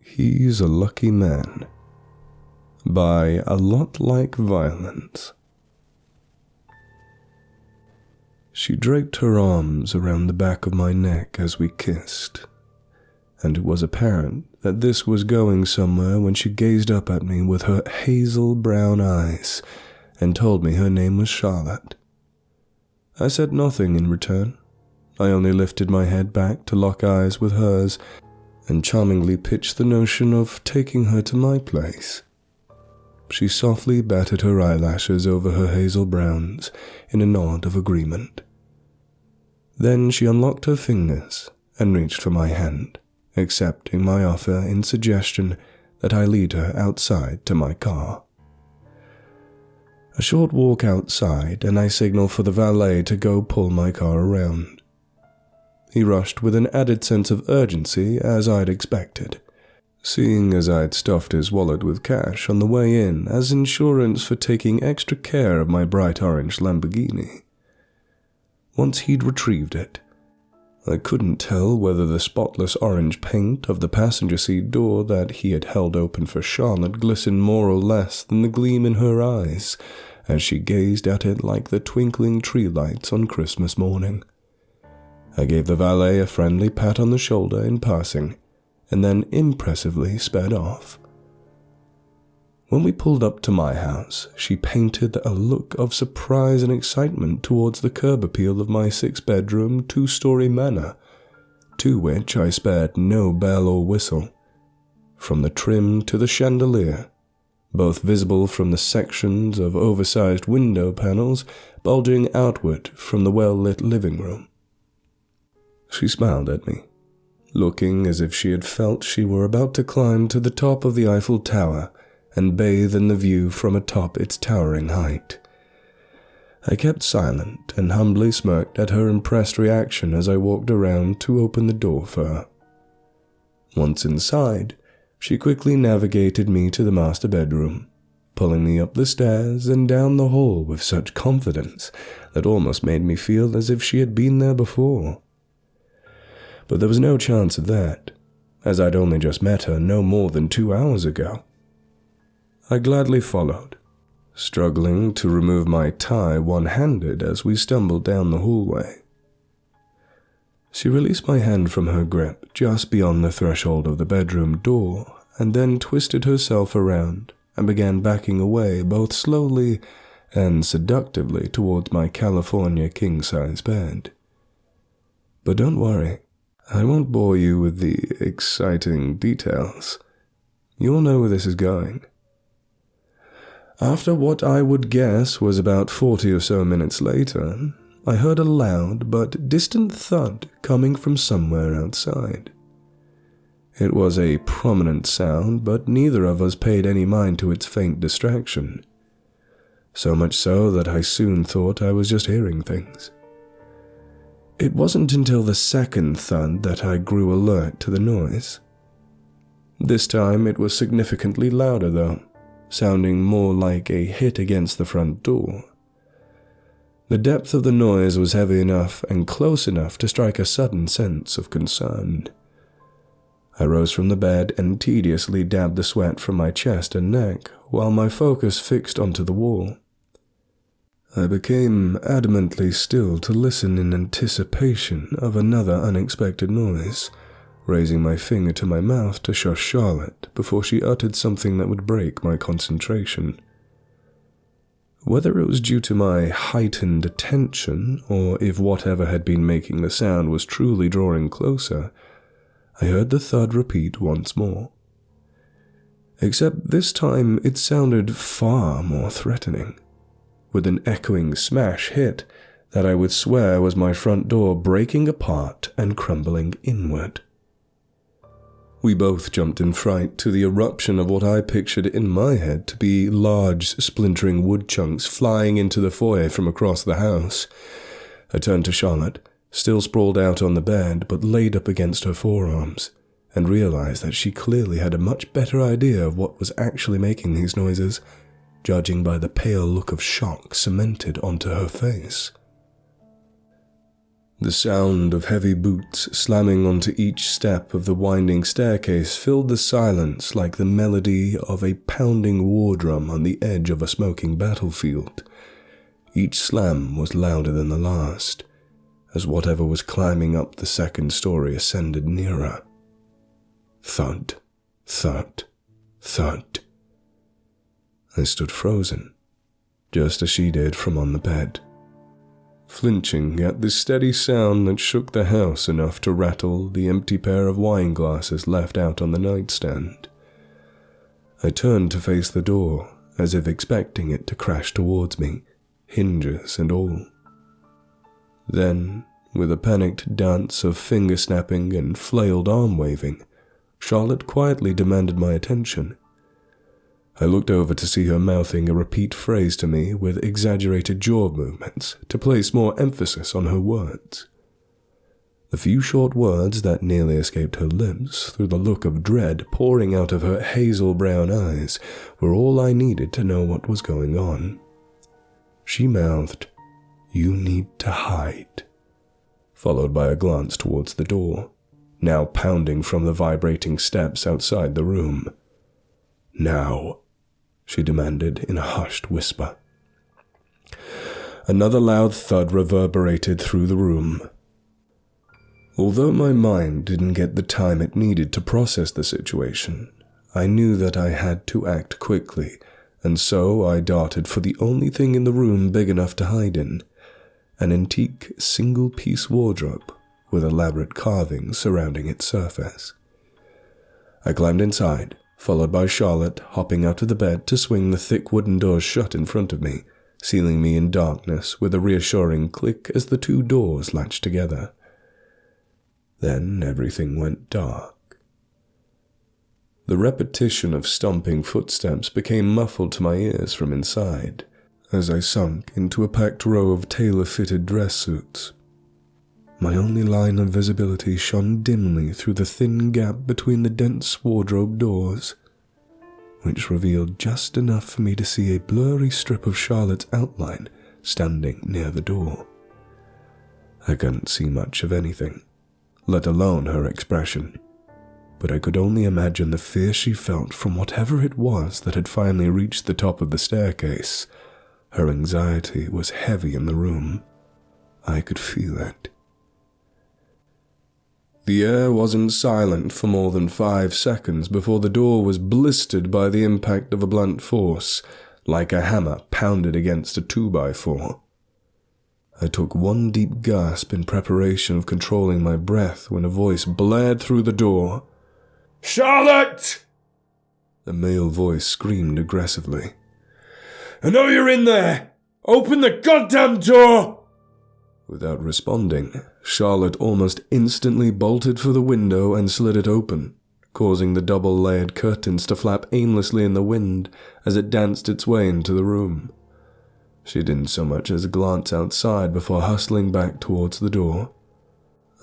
He's a Lucky Man, by A Lot Like Violence. She draped her arms around the back of my neck as we kissed, and it was apparent that this was going somewhere when she gazed up at me with her hazel brown eyes and told me her name was Charlotte. I said nothing in return. I only lifted my head back to lock eyes with hers and charmingly pitched the notion of taking her to my place. She softly batted her eyelashes over her hazel browns in a nod of agreement. Then she unlocked her fingers and reached for my hand, accepting my offer in suggestion that I lead her outside to my car. A short walk outside, and I signaled for the valet to go pull my car around. He rushed with an added sense of urgency, as I'd expected, seeing as I'd stuffed his wallet with cash on the way in as insurance for taking extra care of my bright orange Lamborghini. Once he'd retrieved it, I couldn't tell whether the spotless orange paint of the passenger seat door that he had held open for Charlotte glistened more or less than the gleam in her eyes as she gazed at it like the twinkling tree lights on Christmas morning. I gave the valet a friendly pat on the shoulder in passing, and then impressively sped off. When we pulled up to my house, she painted a look of surprise and excitement towards the curb appeal of my 6-bedroom, 2-story manor, to which I spared no bell or whistle. From the trim to the chandelier, both visible from the sections of oversized window panels bulging outward from the well-lit living room. She smiled at me, looking as if she had felt she were about to climb to the top of the Eiffel Tower and bathe in the view from atop its towering height. I kept silent and humbly smirked at her impressed reaction as I walked around to open the door for her. Once inside, she quickly navigated me to the master bedroom, pulling me up the stairs and down the hall with such confidence that almost made me feel as if she had been there before. But there was no chance of that, as I'd only just met her no more than 2 hours ago. I gladly followed, struggling to remove my tie one-handed as we stumbled down the hallway. She released my hand from her grip just beyond the threshold of the bedroom door and then twisted herself around and began backing away both slowly and seductively towards my California king-size bed. But don't worry, I won't bore you with the exciting details. You'll know where this is going. After what I would guess was about 40 or so minutes later, I heard a loud but distant thud coming from somewhere outside. It was a prominent sound, but neither of us paid any mind to its faint distraction. So much so that I soon thought I was just hearing things. It wasn't until the second thud that I grew alert to the noise. This time it was significantly louder though, sounding more like a hit against the front door. The depth of the noise was heavy enough and close enough to strike a sudden sense of concern. I rose from the bed and tediously dabbed the sweat from my chest and neck while my focus fixed onto the wall. I became adamantly still to listen in anticipation of another unexpected noise, raising my finger to my mouth to shush Charlotte before she uttered something that would break my concentration. Whether it was due to my heightened attention, or if whatever had been making the sound was truly drawing closer, I heard the thud repeat once more. Except this time it sounded far more threatening, with an echoing smash hit that I would swear was my front door breaking apart and crumbling inward. We both jumped in fright to the eruption of what I pictured in my head to be large, splintering wood chunks flying into the foyer from across the house. I turned to Charlotte, still sprawled out on the bed but laid up against her forearms, and realized that she clearly had a much better idea of what was actually making these noises, judging by the pale look of shock cemented onto her face. The sound of heavy boots slamming onto each step of the winding staircase filled the silence like the melody of a pounding war drum on the edge of a smoking battlefield. Each slam was louder than the last, as whatever was climbing up the second story ascended nearer. Thud, thud, thud. I stood frozen, just as she did from on the bed, flinching at the steady sound that shook the house enough to rattle the empty pair of wine glasses left out on the nightstand. I turned to face the door, as if expecting it to crash towards me, hinges and all. Then, with a panicked dance of finger-snapping and flailed arm-waving, Charlotte quietly demanded my attention. I looked over to see her mouthing a repeat phrase to me with exaggerated jaw movements to place more emphasis on her words. The few short words that nearly escaped her lips through the look of dread pouring out of her hazel brown eyes were all I needed to know what was going on. She mouthed, "You need to hide," followed by a glance towards the door, now pounding from the vibrating steps outside the room. "Now," she demanded in a hushed whisper. Another loud thud reverberated through the room. Although my mind didn't get the time it needed to process the situation, I knew that I had to act quickly, and so I darted for the only thing in the room big enough to hide in, an antique single-piece wardrobe with elaborate carvings surrounding its surface. I climbed inside, followed by Charlotte hopping out of the bed to swing the thick wooden doors shut in front of me, sealing me in darkness with a reassuring click as the two doors latched together. Then everything went dark. The repetition of stomping footsteps became muffled to my ears from inside, as I sunk into a packed row of tailor-fitted dress suits. My only line of visibility shone dimly through the thin gap between the dense wardrobe doors, which revealed just enough for me to see a blurry strip of Charlotte's outline standing near the door. I couldn't see much of anything, let alone her expression, but I could only imagine the fear she felt from whatever it was that had finally reached the top of the staircase. Her anxiety was heavy in the room. I could feel it. The air wasn't silent for more than 5 seconds before the door was blistered by the impact of a blunt force, like a hammer pounded against a 2x4. I took one deep gasp in preparation of controlling my breath when a voice blared through the door. "Charlotte!" The male voice screamed aggressively. "I know you're in there! Open the goddamn door!" Without responding, Charlotte almost instantly bolted for the window and slid it open, causing the double-layered curtains to flap aimlessly in the wind as it danced its way into the room. She didn't so much as glance outside before hustling back towards the door.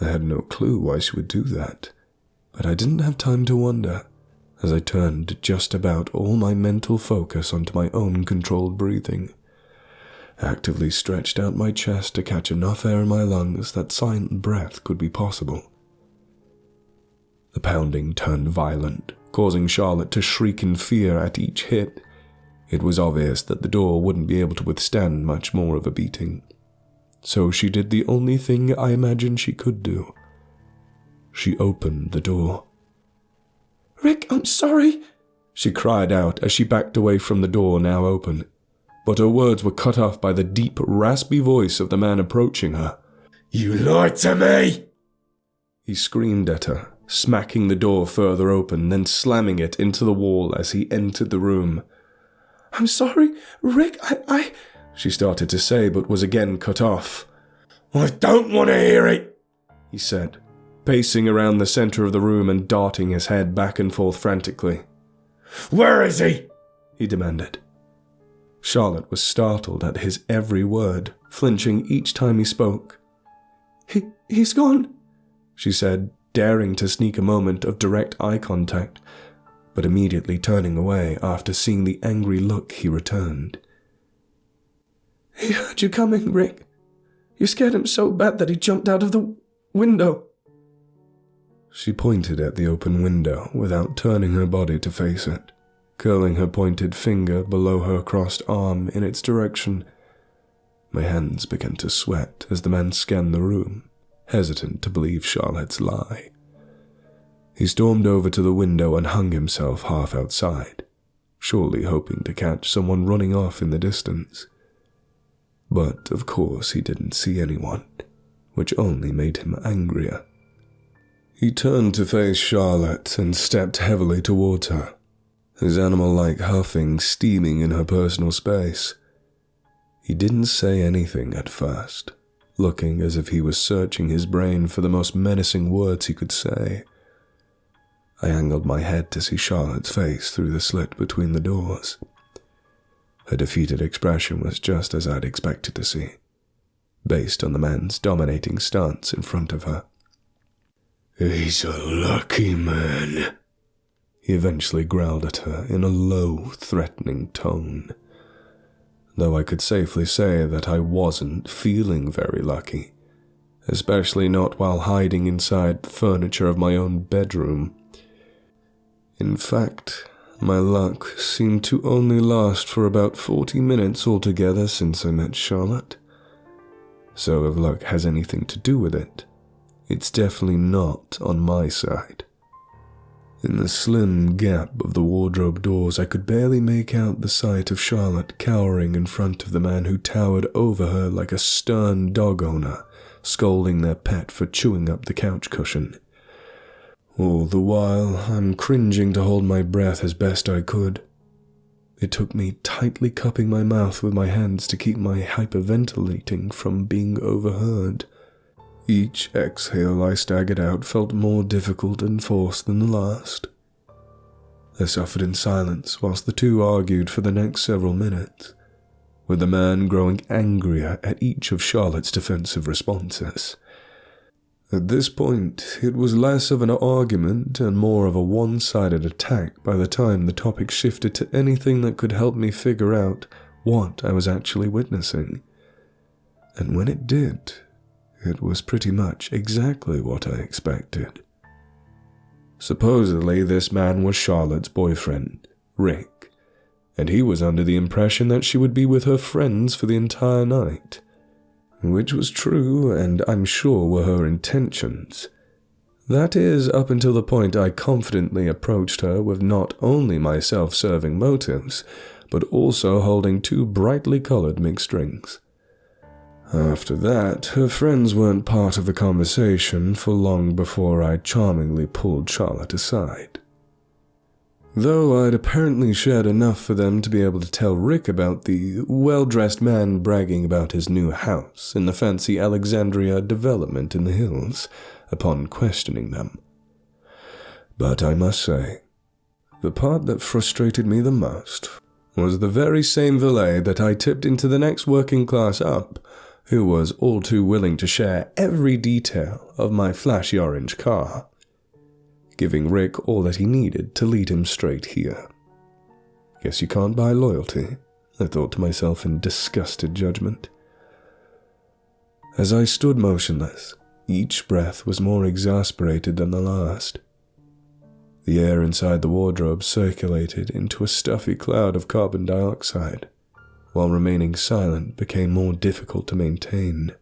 I had no clue why she would do that, but I didn't have time to wonder, as I turned just about all my mental focus onto my own controlled breathing. Actively stretched out my chest to catch enough air in my lungs that silent breath could be possible. The pounding turned violent, causing Charlotte to shriek in fear at each hit. It was obvious that the door wouldn't be able to withstand much more of a beating, so she did the only thing I imagined she could do. She opened the door. "Rick, I'm sorry," she cried out as she backed away from the door now open. But her words were cut off by the deep, raspy voice of the man approaching her. "You lied to me!" He screamed at her, smacking the door further open, then slamming it into the wall as he entered the room. "I'm sorry, Rick, I... she started to say, but was again cut off. "I don't want to hear it," he said, pacing around the center of the room and darting his head back and forth frantically. "Where is he?" he demanded. Charlotte was startled at his every word, flinching each time he spoke. He's gone," she said, daring to sneak a moment of direct eye contact, but immediately turning away after seeing the angry look he returned. "He heard you coming, Rick. You scared him so bad that he jumped out of the window." She pointed at the open window without turning her body to face it, curling her pointed finger below her crossed arm in its direction. My hands began to sweat as the man scanned the room, hesitant to believe Charlotte's lie. He stormed over to the window and hung himself half outside, surely hoping to catch someone running off in the distance. But of course he didn't see anyone, which only made him angrier. He turned to face Charlotte and stepped heavily towards her, his animal-like huffing steaming in her personal space. He didn't say anything at first, looking as if he was searching his brain for the most menacing words he could say. I angled my head to see Charlotte's face through the slit between the doors. Her defeated expression was just as I'd expected to see, based on the man's dominating stance in front of her. "He's a lucky man," he eventually growled at her in a low, threatening tone. Though I could safely say that I wasn't feeling very lucky, especially not while hiding inside the furniture of my own bedroom. In fact, my luck seemed to only last for about 40 minutes altogether since I met Charlotte. So if luck has anything to do with it, it's definitely not on my side. In the slim gap of the wardrobe doors, I could barely make out the sight of Charlotte cowering in front of the man who towered over her like a stern dog owner, scolding their pet for chewing up the couch cushion. All the while, I'm cringing to hold my breath as best I could. It took me tightly cupping my mouth with my hands to keep my hyperventilating from being overheard. Each exhale I staggered out felt more difficult and forced than the last. I suffered in silence whilst the two argued for the next several minutes, with the man growing angrier at each of Charlotte's defensive responses. At this point, it was less of an argument and more of a one-sided attack by the time the topic shifted to anything that could help me figure out what I was actually witnessing. And when it did, it was pretty much exactly what I expected. Supposedly, this man was Charlotte's boyfriend, Rick, and he was under the impression that she would be with her friends for the entire night. Which was true, and I'm sure were her intentions. That is, up until the point I confidently approached her with not only my self-serving motives, but also holding two brightly colored mixed drinks. After that, her friends weren't part of the conversation for long before I charmingly pulled Charlotte aside. Though I'd apparently shared enough for them to be able to tell Rick about the well-dressed man bragging about his new house in the fancy Alexandria development in the hills, upon questioning them. But I must say, the part that frustrated me the most was the very same valet that I tipped into the next working class up, who was all too willing to share every detail of my flashy orange car, giving Rick all that he needed to lead him straight here. Guess you can't buy loyalty, I thought to myself in disgusted judgment. As I stood motionless, each breath was more exasperated than the last. The air inside the wardrobe circulated into a stuffy cloud of carbon dioxide, while remaining silent became more difficult to maintain.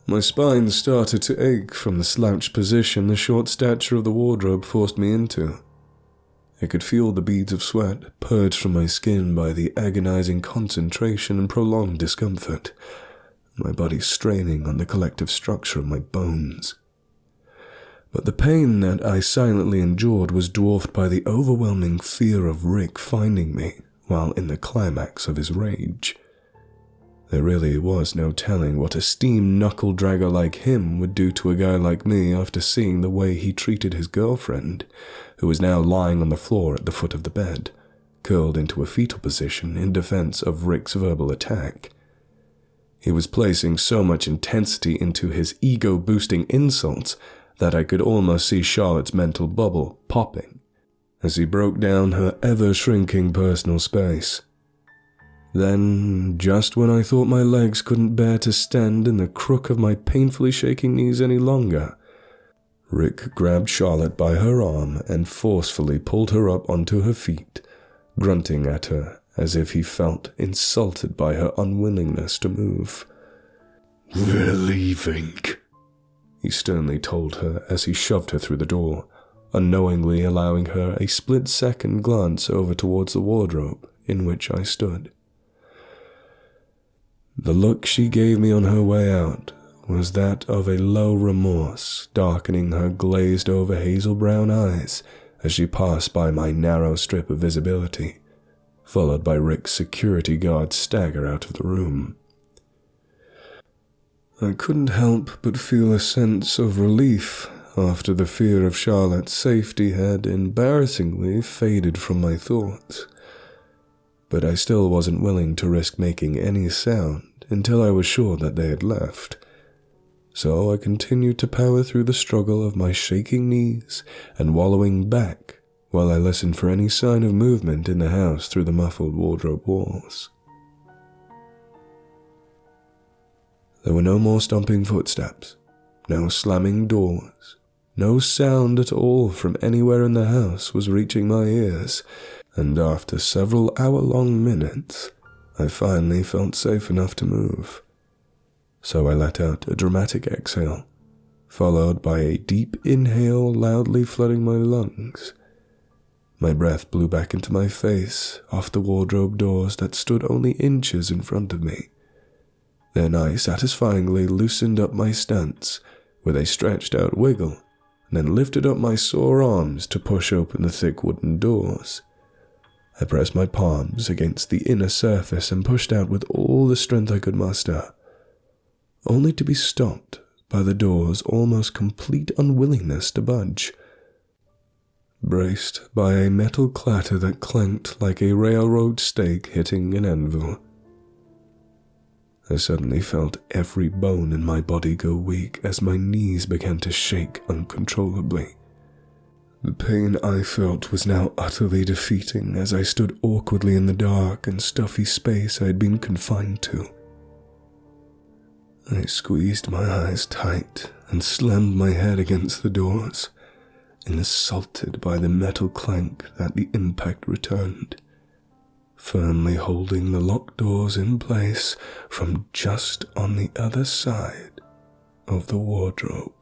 My spine started to ache from the slouched position the short stature of the wardrobe forced me into. I could feel the beads of sweat purged from my skin by the agonizing concentration and prolonged discomfort, my body straining on the collective structure of my bones. But the pain that I silently endured was dwarfed by the overwhelming fear of Rick finding me while in the climax of his rage. There really was no telling what a steam knuckle-dragger like him would do to a guy like me after seeing the way he treated his girlfriend, who was now lying on the floor at the foot of the bed, curled into a fetal position in defense of Rick's verbal attack. He was placing so much intensity into his ego-boosting insults that I could almost see Charlotte's mental bubble popping as he broke down her ever-shrinking personal space. Then, just when I thought my legs couldn't bear to stand in the crook of my painfully shaking knees any longer, Rick grabbed Charlotte by her arm and forcefully pulled her up onto her feet, grunting at her as if he felt insulted by her unwillingness to move. "We're leaving," he sternly told her as he shoved her through the door, unknowingly allowing her a split-second glance over towards the wardrobe in which I stood. The look she gave me on her way out was that of a low remorse darkening her glazed-over hazel-brown eyes as she passed by my narrow strip of visibility, followed by Rick's security guard stagger out of the room. I couldn't help but feel a sense of relief after the fear of Charlotte's safety had embarrassingly faded from my thoughts, but I still wasn't willing to risk making any sound until I was sure that they had left. So I continued to power through the struggle of my shaking knees and wallowing back while I listened for any sign of movement in the house through the muffled wardrobe walls. There were no more stomping footsteps, no slamming doors, no sound at all from anywhere in the house was reaching my ears, and after several hour-long minutes, I finally felt safe enough to move. So I let out a dramatic exhale, followed by a deep inhale loudly flooding my lungs. My breath blew back into my face off the wardrobe doors that stood only inches in front of me. Then I satisfyingly loosened up my stance with a stretched-out wiggle, and then lifted up my sore arms to push open the thick wooden doors. I pressed my palms against the inner surface and pushed out with all the strength I could muster, only to be stopped by the door's almost complete unwillingness to budge. Braced by a metal clatter that clanked like a railroad stake hitting an anvil, I suddenly felt every bone in my body go weak as my knees began to shake uncontrollably. The pain I felt was now utterly defeating as I stood awkwardly in the dark and stuffy space I had been confined to. I squeezed my eyes tight and slammed my head against the doors, insulted by the metal clank that the impact returned, firmly holding the locked doors in place from just on the other side of the wardrobe.